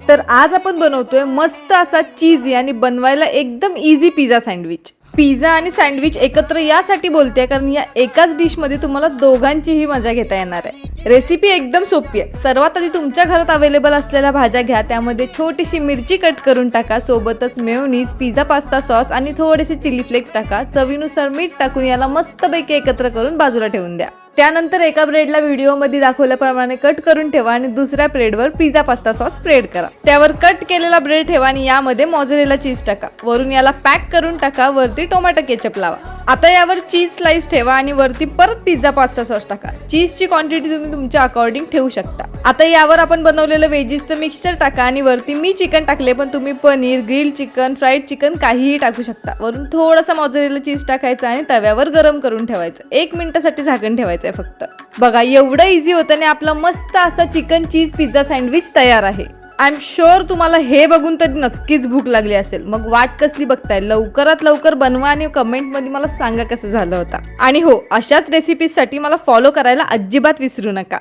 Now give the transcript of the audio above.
तर आज आपण बनवतोय मस्त असा चीजी आणि बनवायला एकदम इझी पिझ्झा सँडविच. पिझ्झा आणि सँडविच एकत्र यासाठी बोलते कारण या एकाच डिश मध्ये तुम्हाला दोघांचीही मजा घेता येणार आहे. रेसिपी एकदम सोपी आहे. सर्वात आधी तुमच्या घरात अवेलेबल असलेल्या भाज्या घ्या, त्यामध्ये छोटीशी मिरची कट करून टाका, सोबतच मेयोनीज, पिझ्झा पास्ता सॉस आणि थोडेसे चिली फ्लेक्स टाका. चवीनुसार मीठ टाकून याला मस्तपैकी एकत्र करून बाजूला ठेवून द्या. त्यानंतर एका ब्रेडला व्हिडिओमध्ये दाखवल्याप्रमाणे कट करून ठेवा आणि दुसऱ्या ब्रेडवर पिझ्झा पास्ता सॉस स्प्रेड करा. त्यावर कट केलेला ब्रेड ठेवा आणि यामध्ये मोझरेला चीज टाका. वरून याला पॅक करून टाका. वरती टोमॅटो केचप लावा. आता यावर चीज स्लाइस ठेवा आणि वरती परत पिझ्झा पास्ता सॉस टाका. चीजची क्वांटिटी तुम्ही तुमच्या अकॉर्डिंग ठेवू शकता. आता यावर आपण बनवलेलं व्हेजीसचं मिक्सचर टाका आणि वरती मी चिकन टाकले, पण तुम्ही paneer, grill chicken, fried chicken काहीही टाकू शकता. वरून थोडासा मोझरेला चीज टाकायचं आणि तव्यावर गरम करून ठेवायचं. 1 मिनिटासाठी झाकण ठेवायचं आहे फक्त. बघा एवढं इझी होतं आणि आपला मस्त असा चिकन चीज पिझ्झा सँडविच तयार आहे. आय एम शुअर तुम्हाला हे बघून तर नक्कीच भूक लागली असेल. मग वाट कसली बघताय? लवकरात लवकर बनवा आणि कमेंटमध्ये मला सांगा कसं झालं होतं. आणि हो, अशाच रेसिपीजसाठी मला फॉलो करायला अजिबात विसरू नका.